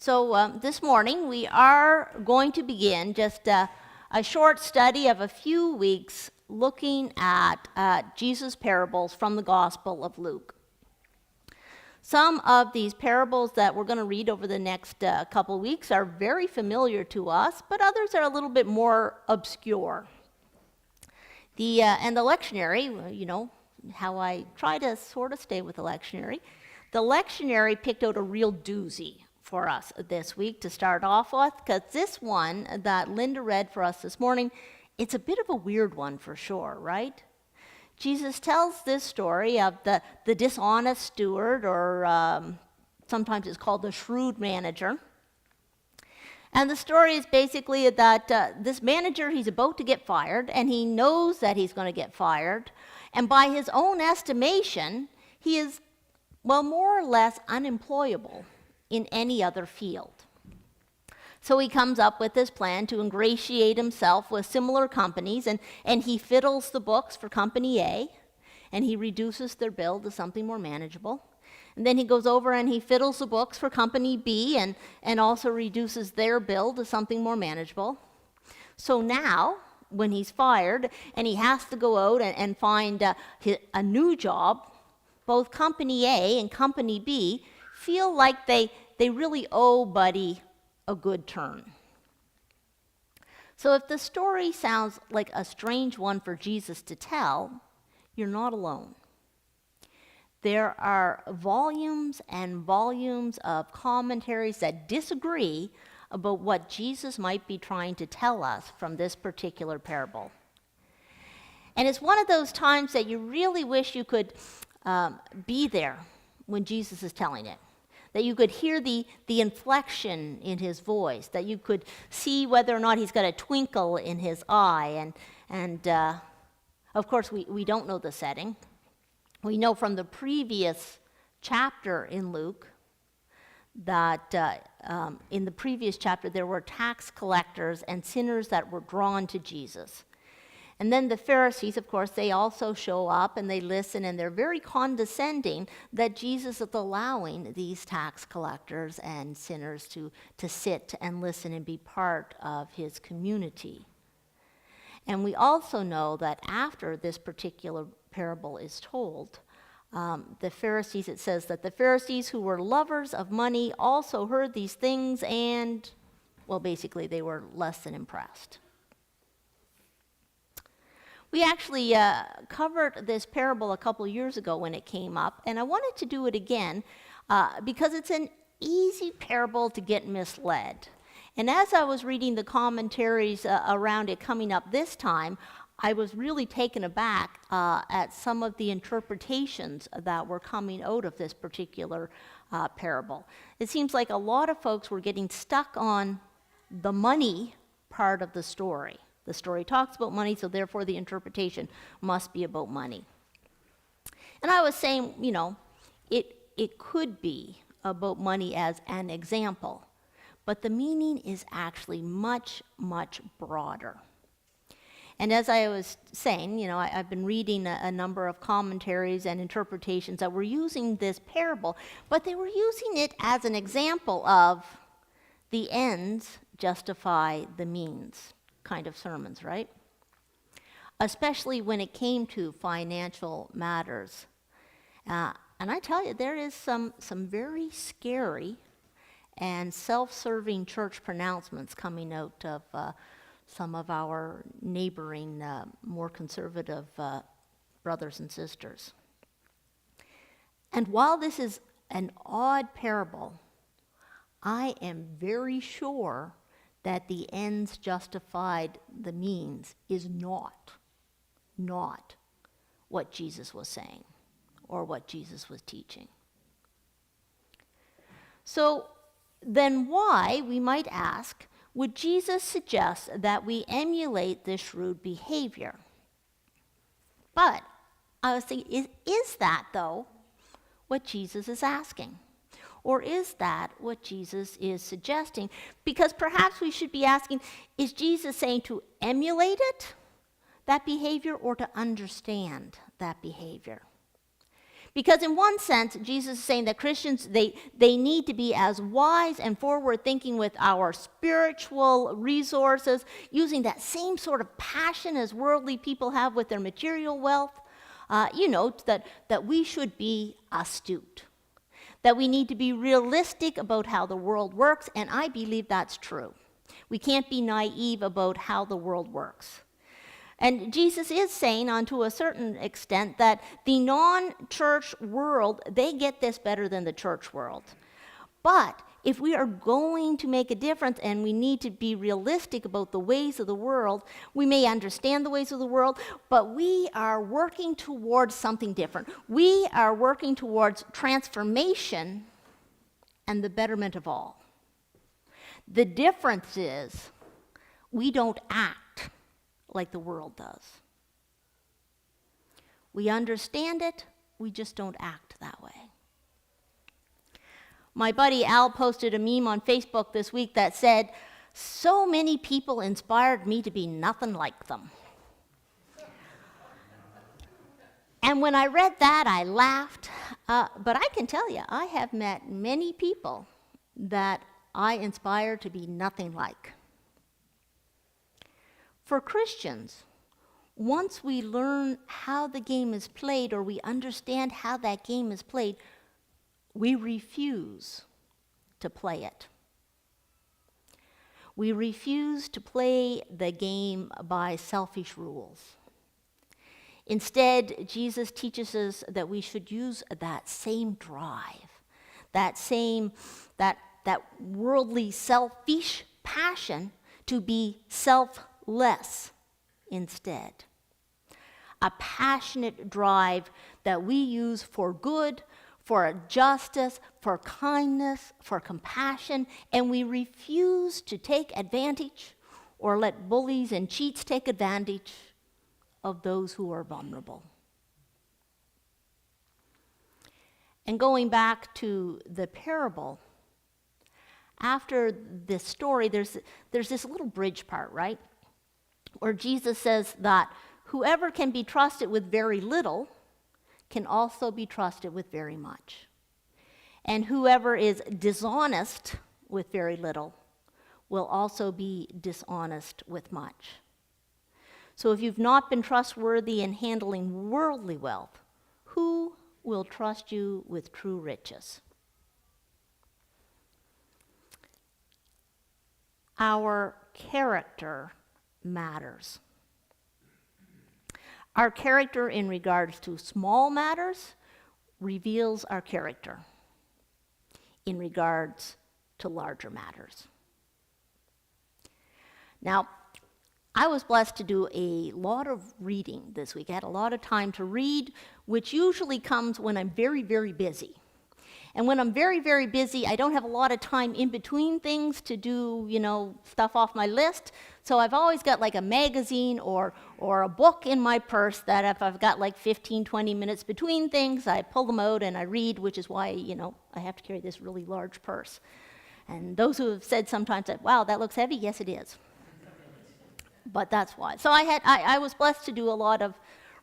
So this morning we are going to begin just a short study of a few weeks looking at Jesus' parables from the Gospel of Luke. Some of these parables that we're going to read over the next couple weeks are very familiar to us, but others are a little bit more obscure. And the lectionary, you know, how I try to sort of stay with the lectionary, the lectionary picked out a real doozy for us this week to start off with, because this one that Linda read for us this morning, it's a bit of a weird one for sure, right? Jesus tells this story of the dishonest steward, or sometimes it's called the shrewd manager. And the story is basically that this manager, he's about to get fired, and he knows that he's going to get fired. And by his own estimation, he is, well, more or less unemployable in any other field. So he comes up with this plan to ingratiate himself with similar companies, and he fiddles the books for Company A, and he reduces their bill to something more manageable. And then he goes over and he fiddles the books for Company B and also reduces their bill to something more manageable. So now, when he's fired and he has to go out and find a new job, both Company A and Company B feel like they really owe Buddy a good turn. So if the story sounds like a strange one for Jesus to tell, you're not alone. There are volumes and volumes of commentaries that disagree about what Jesus might be trying to tell us from this particular parable. And it's one of those times that you really wish you could be there when Jesus is telling it, that you could hear the inflection in his voice, that you could see whether or not he's got a twinkle in his eye. And of course, we don't know the setting. We know from the previous chapter in Luke that in the previous chapter there were tax collectors and sinners that were drawn to Jesus. And then the Pharisees, of course, they also show up and they listen, and they're very condescending that Jesus is allowing these tax collectors and sinners to sit and listen and be part of his community. And we also know that after this particular parable is told, the Pharisees, it says that the Pharisees who were lovers of money also heard these things and, well, basically they were less than impressed. We actually covered this parable a couple years ago when it came up, and I wanted to do it again because it's an easy parable to get misled. And as I was reading the commentaries around it coming up this time, I was really taken aback at some of the interpretations that were coming out of this particular parable. It seems like a lot of folks were getting stuck on the money part of the story. The story talks about money, so therefore the interpretation must be about money. And I was saying, you know, it could be about money as an example, but the meaning is actually much, much broader. And as I was saying, you know, I've been reading a number of commentaries and interpretations that were using this parable, but they were using it as an example of the ends justify the means kind of sermons, right? Especially when it came to financial matters. And I tell you, there is some very scary and self-serving church pronouncements coming out of some of our neighboring, more conservative brothers and sisters. And while this is an odd parable, I am very sure that the ends justified the means is not what Jesus was saying or what Jesus was teaching. So then why, we might ask, would Jesus suggest that we emulate this shrewd behavior? But I was thinking, is that, though, what Jesus is asking? Or is that what Jesus is suggesting? Because perhaps we should be asking, is Jesus saying to emulate it, that behavior, or to understand that behavior? Because in one sense, Jesus is saying that Christians, they need to be as wise and forward-thinking with our spiritual resources, using that same sort of passion as worldly people have with their material wealth. That we should be astute, that we need to be realistic about how the world works, and I believe that's true. We can't be naive about how the world works. And Jesus is saying, to a certain extent, that the non-church world, they get this better than the church world. But if we are going to make a difference and we need to be realistic about the ways of the world, we may understand the ways of the world, but we are working towards something different. We are working towards transformation and the betterment of all. The difference is we don't act like the world does. We understand it, we just don't act that way. My buddy Al posted a meme on Facebook this week that said, "So many people inspired me to be nothing like them." And when I read that, I laughed. But I can tell you, I have met many people that I inspire to be nothing like. For Christians, once we learn how the game is played, or we understand how that game is played, we refuse to play it. We refuse to play the game by selfish rules. Instead, Jesus teaches us that we should use that same drive, that worldly, selfish passion to be selfless instead. A passionate drive that we use for good, for justice, for kindness, for compassion, and we refuse to take advantage or let bullies and cheats take advantage of those who are vulnerable. And going back to the parable, after this story, there's this little bridge part, right? Where Jesus says that whoever can be trusted with very little can also be trusted with very much. And whoever is dishonest with very little will also be dishonest with much. So if you've not been trustworthy in handling worldly wealth, who will trust you with true riches? Our character matters. Our character in regards to small matters reveals our character in regards to larger matters. Now, I was blessed to do a lot of reading this week. I had a lot of time to read, which usually comes when I'm very, very busy. And when I'm very, very busy, I don't have a lot of time in between things to do, stuff off my list. So I've always got like a magazine or a book in my purse that if I've got like 15, 20 minutes between things, I pull them out and I read, which is why, I have to carry this really large purse. And those who have said sometimes that, wow, that looks heavy, yes, it is. But that's why. So I was blessed to do a lot of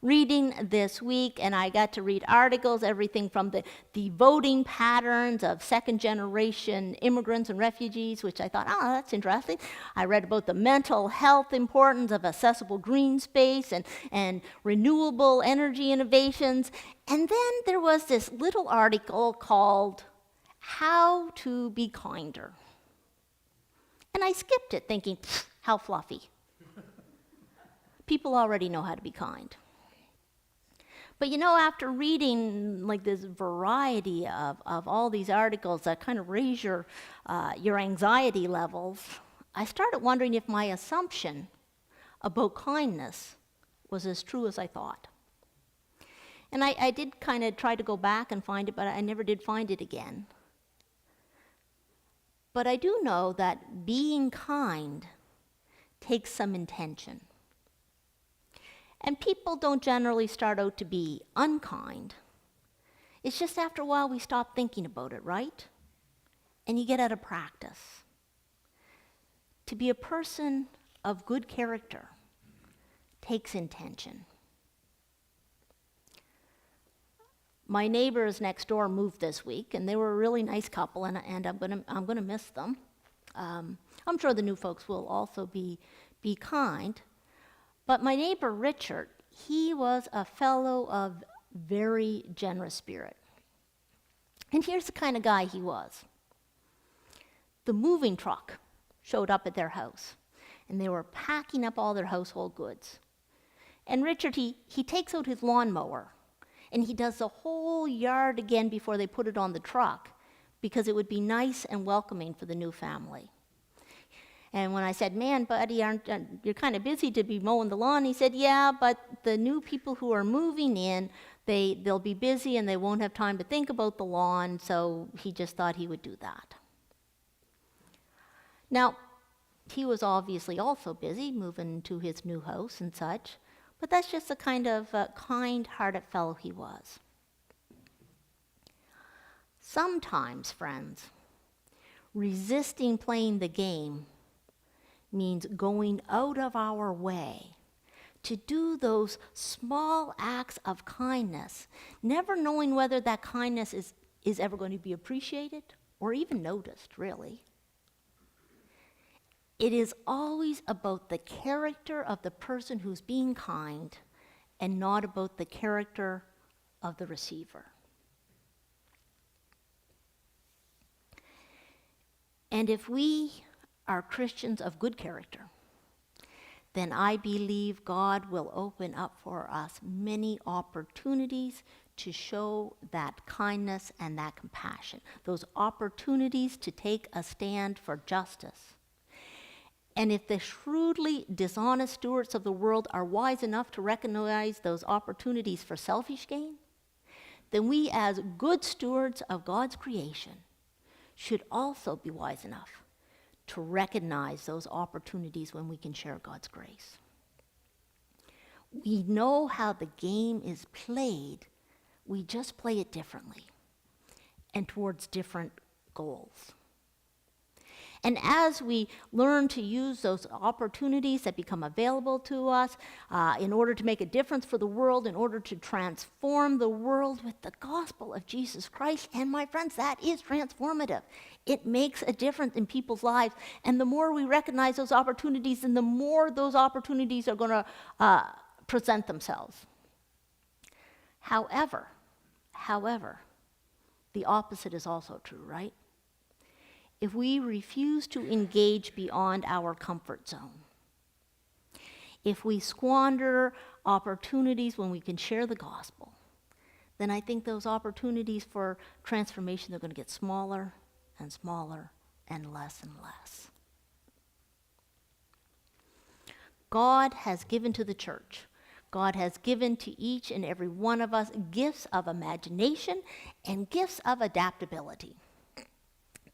reading this week, and I got to read articles, everything from the voting patterns of second-generation immigrants and refugees, which I thought, that's interesting. I read about the mental health importance of accessible green space and renewable energy innovations. And then there was this little article called How to Be Kinder. And I skipped it, thinking, how fluffy. People already know how to be kind. But after reading like this variety of all these articles that kind of raise your anxiety levels, I started wondering if my assumption about kindness was as true as I thought. And I did kind of try to go back and find it, but I never did find it again. But I do know that being kind takes some intention. And people don't generally start out to be unkind. It's just after a while we stop thinking about it, right? And you get out of practice. To be a person of good character takes intention. My neighbors next door moved this week, and they were a really nice couple, and I'm gonna miss them. I'm sure the new folks will also be kind. But my neighbor Richard, he was a fellow of very generous spirit. And here's the kind of guy he was. The moving truck showed up at their house, and they were packing up all their household goods. And Richard, he takes out his lawnmower, and he does the whole yard again before they put it on the truck, because it would be nice and welcoming for the new family. And when I said, man, buddy, you're kind of busy to be mowing the lawn, he said, yeah, but the new people who are moving in, they'll be busy and they won't have time to think about the lawn, so he just thought he would do that. Now, he was obviously also busy moving to his new house and such, but that's just the kind of kind-hearted fellow he was. Sometimes, friends, resisting playing the game means going out of our way to do those small acts of kindness, never knowing whether that kindness is ever going to be appreciated or even noticed, really. It is always about the character of the person who's being kind and not about the character of the receiver. And if we are Christians of good character, then I believe God will open up for us many opportunities to show that kindness and that compassion, those opportunities to take a stand for justice. And if the shrewdly dishonest stewards of the world are wise enough to recognize those opportunities for selfish gain, then we as good stewards of God's creation should also be wise enough to recognize those opportunities when we can share God's grace. We know how the game is played, we just play it differently and towards different goals. And as we learn to use those opportunities that become available to us in order to make a difference for the world, in order to transform the world with the gospel of Jesus Christ, and my friends, that is transformative. It makes a difference in people's lives. And the more we recognize those opportunities, and the more those opportunities are going to present themselves. However, the opposite is also true, right? If we refuse to engage beyond our comfort zone, if we squander opportunities when we can share the gospel, then I think those opportunities for transformation are going to get smaller and smaller and less. God has given to the church, God has given to each and every one of us gifts of imagination and gifts of adaptability.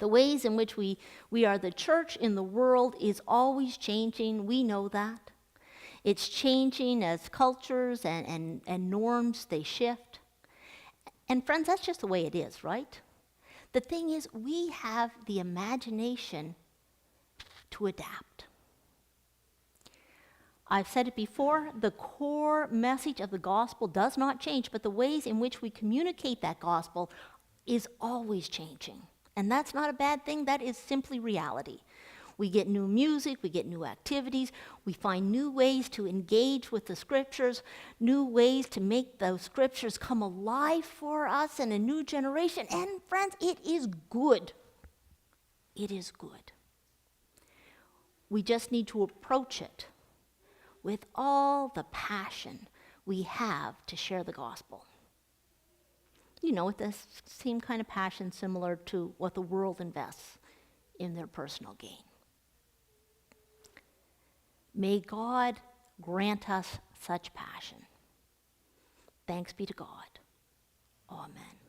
The ways in which we are the church in the world is always changing. We know that. It's changing as cultures and norms, they shift. And friends, that's just the way it is, right? The thing is, we have the imagination to adapt. I've said it before, the core message of the gospel does not change, but the ways in which we communicate that gospel is always changing. And that's not a bad thing, that is simply reality. We get new music, we get new activities, we find new ways to engage with the scriptures, new ways to make those scriptures come alive for us in a new generation. And friends, it is good. It is good. We just need to approach it with all the passion we have to share the gospel. You know, with the same kind of passion similar to what the world invests in their personal gain. May God grant us such passion. Thanks be to God. Amen.